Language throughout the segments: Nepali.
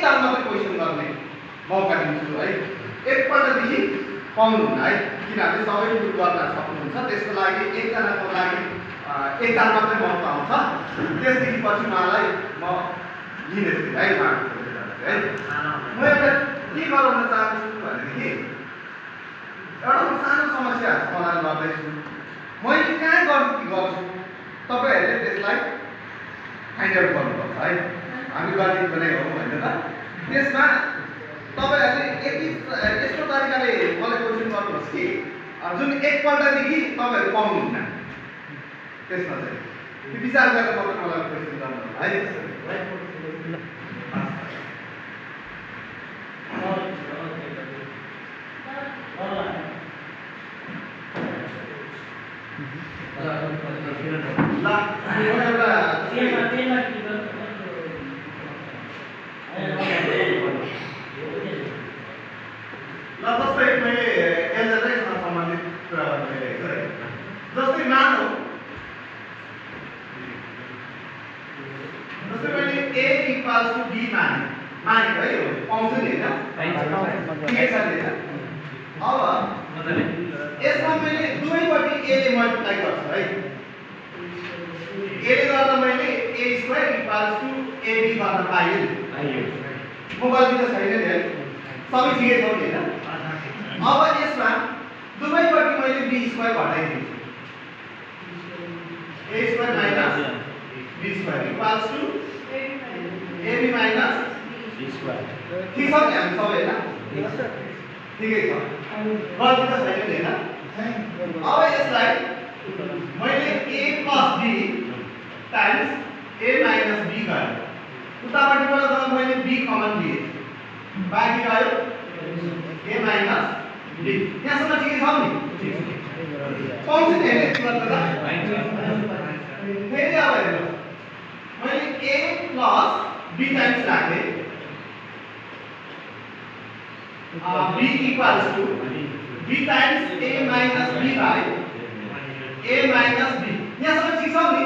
ताल मात्रै क्वेसन गर्ने मौका दिन्छु है। एकपल्टदेखि पाउनुहुन्न है, किनभने सबै प्रुभ गर्न सक्नुहुन्छ। त्यसको लागि एकजनाको लागि एक ताल मात्रै मौका आउँछ। त्यसदेखि पछि उहाँलाई म लिनेछु है है। म एउटा के गराउन चाहन्छु भनेदेखि एउटा सानो समस्या समाधान गर्दैछु। मैले कहाँ गर्छु तपाईहरुले त्यसलाई फाइन्ड आउट गर्नुपर्छ है। हामी गणित नै हो हैन त। त्यसमा तपाईहरुले यस्तो तरिकाले मलाई क्वेशन गर्नुहोस् कि जुन एकपल्टदेखि तपाईहरु पाउनुहुन्न। त्यसमा चाहिँ त्यो विचार गरेर मलाई क्वेशन गर्नुहोस् है। जस्तै मैले एल्जेब्रासँग सम्बन्धित कुरा गर्न गइरहेको है। जस्तै मानौ जस्तै मैले a इक्वल्स टु b माने है यो पाउँछ नि हैन के छ नि हैन। अब यसमा मैले दुवैपट्टि a ले मल्टिप्लाई गर्छु है। a ले गर्दा मैले a square equals to ab गर्न पाएँ नि। म गल्ती त छैन नि है, सबै ठिकै छ नि हैन। अब यसमा दुवैपट्टि मैले b स्क्वायर घटाइदिन्छु। a square minus b square equals to ab minus b square. ठीक छ नि हामी सबै हैन, ठिकै छ, गल्ती त छैन नि हैन। अब यसलाई मैले a plus b times a minus b गरे। उतापट्टिबाट गर्दा मैले b कमन लिए, बाँकी रह्यो a माइनस b। यहाँसम्म ठिकै छ नि, पाउँछ नि हैन यसमा त। फेरि अब हेर्नुस्, मैले a प्लस b टाइम्स राखे, b equals to b times a minus b by a minus b। यहाँसम्म ठिक छ नि,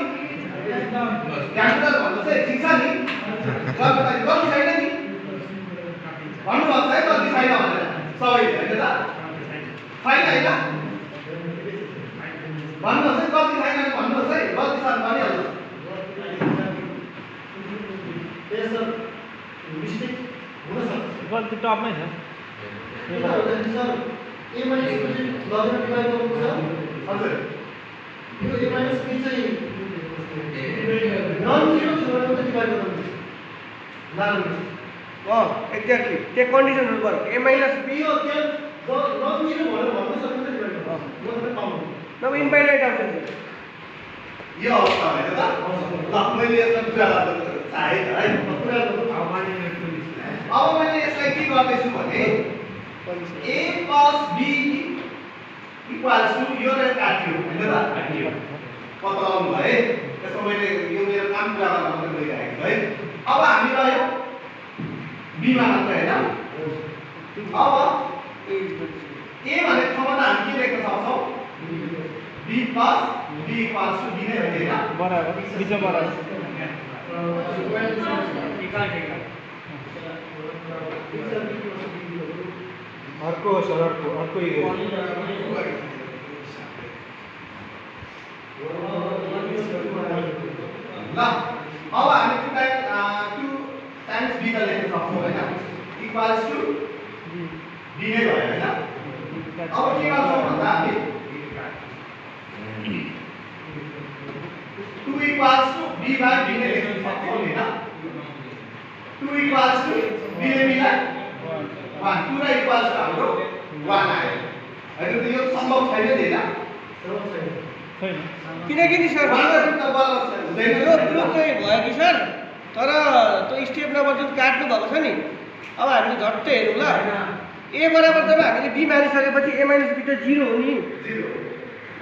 ध्यान दिएर भन्नुहोस् है, ठिक छ नि, गल्ती छैन नि, भन्नुभएको है गल्ती छैन भनेर सबै हैन त, छैन हैन भन्नुहोस् है, गल्ती छैन भने भन्नुहोस् है, गल्ती छ भने भनिहाल्नुहोस्। गल्ती टपमै छ। ए माइनस बी लगेर डिभाइड गर्नु छ हजुर, यो ए माइनस बी चाहिँ नन जीरो छोडेर मात्रै डिभाइड गर्नु लाग्नु। एक्ज्याक्टली त्यो कन्डिसनहरु पर्यो। a माइनस b यो त्यो नन जीरो भनेर भन्नु सक्नु त डिभाइड गर्नु मात्रै पाउनु नभए इनफाइनाइट आउँछ यो अवस्था हैन त। ल मैले यसलाई कुरा गर्न चाहे है, कुरा गर्नु। अब मैले यसलाई के गर्दैछु भने a plus b equals to यो र काट्यो हैन त, काट्यो पत्ता लगाउनु भयो है। त्यसमा मैले यो मेरो काम पुरा गर्न मात्रै गइरहेको है। अब हामी रह्यो b मा मात्र हैन। अब a भन्ने ठाउँमा त हामी के लेख्न सक्छौं, b plus b equals to b नै हो नि हैन, बराबर बीचमा बराबर। अर्को सर अर्को ल अब हामी 2 टाइम्स b त लेख्न सक्छौं हैन, इक्वल्स टु b नै भयो हैन। अब के गर्छौं भन्दा हामी 2 equals to b by b नै लेख्न सक्छौं हैन। 2 इक्वल्स टु b ले b लाई 1, 2 र इक्वल्स टु हाम्रो 1 आयो हैन। त यो सम्भव छैन नि हैन, छैन किनकि नि सर यो प्रुफ चाहिँ भयो कि सर, तर त्यो स्टेप नम्बर जुन काट्नु भएको छ नि, अब हामीले झट्टै हेरौँ ल। a बराबर जब हामीले b मानिसकेपछि a माइनस b त 0 हो नि, 0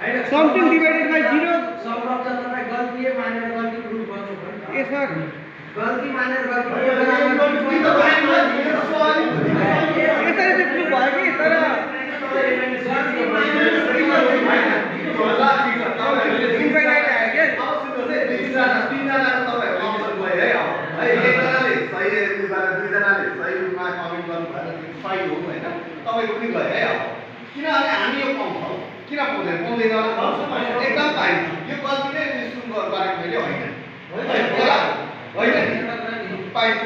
हैन। समथिङ डिवाइडेड बाइ 0 सम्भव छ तपाई गल्ती ए मानेर गल्ती प्रुफ गर्नु पर्छ। ए सर गल्ती मानेर गल्ती यो त भयो कि तर इनफाइनाइट आयो के। अब सुन्नुहोस् है, 2 जना 3 जनाको तपाईहरुको अप्सन भयो है। अब है एकजनाले सही दुईजनाले तपाईँको पनि गयो है अब किनभने हामी यो पाउँछौँ किन पाउँदैन एकदम पाइन्छ यो गल्ती नै सुरु गरेको मैले होइन पाइन्छ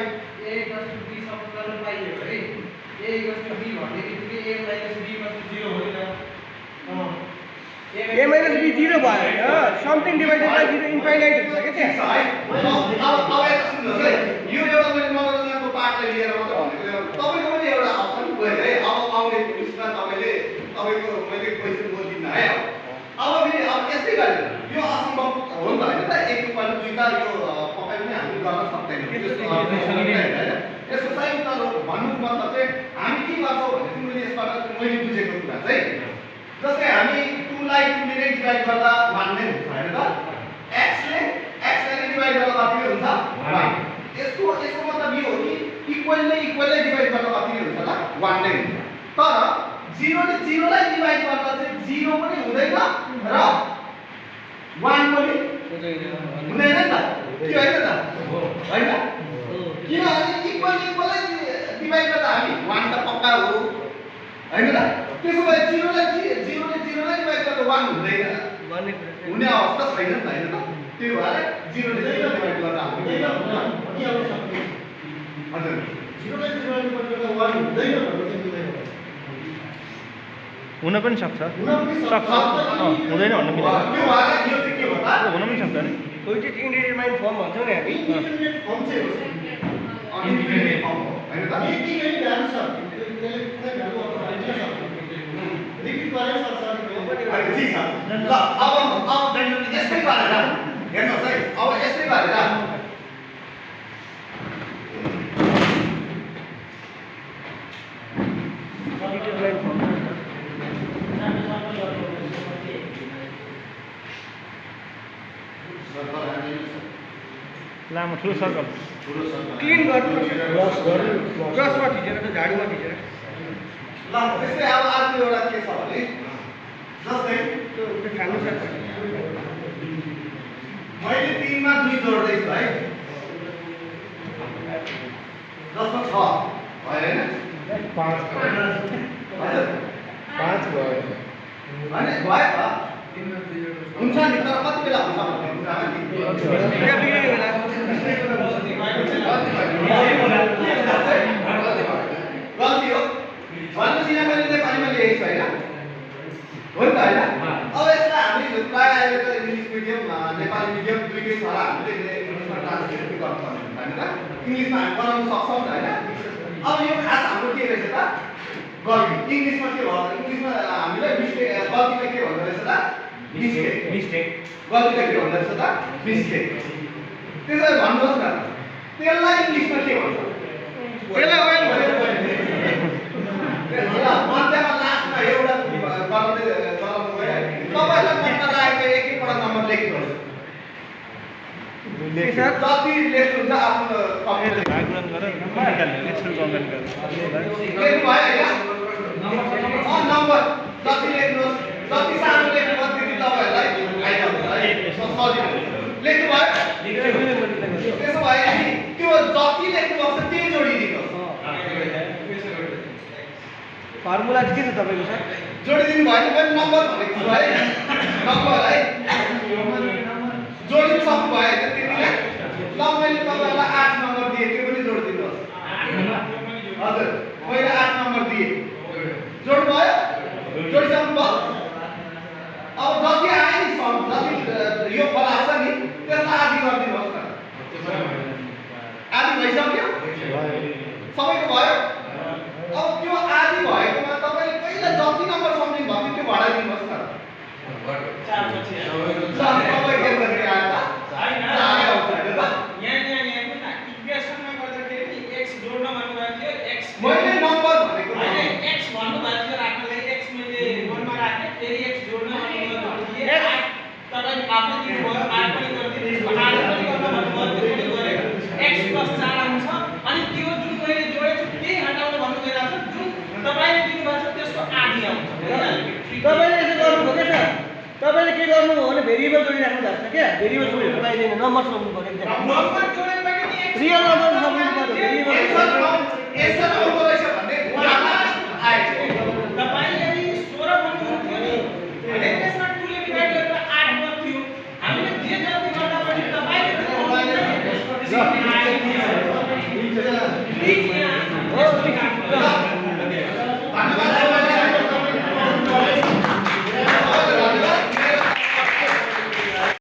A minus B 0 भयो हैन समथिङ डिभाइडेड बाइ 0 इन्फाइनाइट हुन्छ के त्यहाँ अब यता सुन्नुहोस् है यो एउटा मैले मनोरञ्जनको पार्टलाई लिएर मात्र भनेको तपाईँको पनि एउटा अप्सन गयो है अब आउने पुलिसमा तपाईँको मैले क्वेसन बोल्दिनँ है अब फेरि अब यस्तै गरेर यो असम्भव हो नि त होइन त एक पल्ट दुईटा यो पक्कै पनि हामीले गर्न सक्दैनौँ यसको चाहिँ उत्तर भन्नुको मतलब चाहिँ हामी के गर्छौँ भने तिमीले यसबाट मैले बुझेको कुरा चाहिँ जस्तै हामी 2 लाई 2 ले डिभाइड गर्दा 1 नै हुन्छ हैन त x ले डिभाइड गर्दा कति हुन्छ 1 यसको मतलब यो हो कि इक्वलले डिभाइड गर्दा कति हुन्छ त 1 नै हुन्छ तर 0 ले 0 लाई डिभाइड गर्दा चाहिँ 0 पनि हुँदैन र 1 पनि हुँदैन नि त के होइन त हैन किनभने इक्वललाई डिभाइड गर्दा हामी 1 त पक्का हो हैन त त्यसो भए 0 ले 0 लाई डिभाइड गर्दा 1 हुँदैन हुने अवस्था छैन नि त हैन त त्यही भएर 0 ले 0 डिभाइड गर्दा हामी हजुर 0 लाई 0 डिभाइड गर्दा 1 हुँदैन हुन पनि सक्छ हुन पनि सक्छ हुँदैन भन्न मिल्दैन त्यो भएर यो चाहिँ के हो त हुन पनि सक्छ नि कोइटेड इन्डिटरमाइन्ड फर्म भन्छौँ नि हामी इन्डिपेन्डेन्ट फर्म चाहिँ हो इन्डिपेन्डेन्ट फर्म हो हैन त यति नै भ्यालु छ त्यसले कुनै भ्यालु अब रिपिट गरेर सक्छ अनि ठीक छ ल अब यस्तै गरेर हेर्नुहोस् है अब यस्तै गरेर इन्डिटरमाइन्ड फर्म लामो ठुलो सर्कल क्लिन गर्नु क्रसमा थिचेर त झाडुमा थिचेर ल त्यस्तै अब अर्को एउटा के छ भने जस्तै त्यो खानु सक्छ मैले 3 मा 2 जोड्दै छु है जस्तो 6 भयो हैन 5 हजुर 5 भयो भने भयो त हुन्छ नि तर कति बेला हुन्छ भन्ने कुरा नि गल्ती हो भनेपछि यहाँ मैले नेपालीमा लेखेको छु हैन हो नि त हैन अब यसलाई हामी प्राय अहिले त इङ्ग्लिस मिडियम नेपाली मिडियम दुईटै छ हामीले इङ्ग्लिसमा ट्रान्सलेट गर्नुपर्ने हुन्छ हैन त इङ्ग्लिसमा हामी बनाउन सक्छौँ त हैन अब यो खास हाम्रो के रहेछ त गल्ती इङ्ग्लिसमा के भयो इङ्ग्लिसमा हामीलाई मिस्टेक गल्तीले के भन्दो रहेछ त मिस्टेक गल्तीले के भन्दो रहेछ त मिस्टेक त्यसलाई भन्नुहोस् न त्यसलाई इङ्ग्लिसमा के भन्छ त्यसलाई ओइल भनेर मध्यमा लास्टमा एउटा गराउँदै गराउनु भयो तपाईँलाई पत्ता लागेको एकैपल्ट नम्बर लेख्नुहोस् जति लेख्नुहुन्छ आफ्नो कम्प्युटर भागुलन गरेर निकाल्ने एक्सेल कमेन्ट गरेर लेख्नु भयो हैन नम्बर जति लेख्नुहोस् जति सानो लेख्नुभयो त्यति तपाईँहरूलाई फाइदा हुन्छ है सजिलो लेख्नु भयो त्यसो भए त्यो जति लेख्नुभएको छ त्यही जोडिदिनुहोस् फर्मुला के छ तपाईँको सर जोडिदिनु भएन भने नम्बर भनेको छु है नम्बर है जोडिनु सक्नु भयो होइन त्यतिले ल मैले तपाईँहरूलाई 8 नम्बर दिएँ त्यो पनि जोडिदिनुहोस् हजुर मैले 8 नम्बर दिएँ जोड्नु भयो जोडिसक्नु भयो अब जति आयो नि जति यो फलाएको छ नि त्यसलाई आदि गरिदिनुहोस् न आदि भइसक्यो सबैको भयो अब त्यो आदि भएकोमा तपाईँले पहिला जति नम्बर सम्झिनु भएको थियो त्यो घटाइदिनुहोस् न सबै के आयो त मैले नम्बर भनेको तपाईँले यसो गर्नुभयो क्या सर तपाईँले के गर्नुभयो भने भेरिएबल जोडिराख्नु भएको छ क्या भेरिएबल जोडेर पाइँदैन नम्बर सोध्नु पऱ्यो रियल नम्बर सोध्नु पऱ्यो भेरिएबल यसो आउँदो रहेछ भन्ने आएछ हो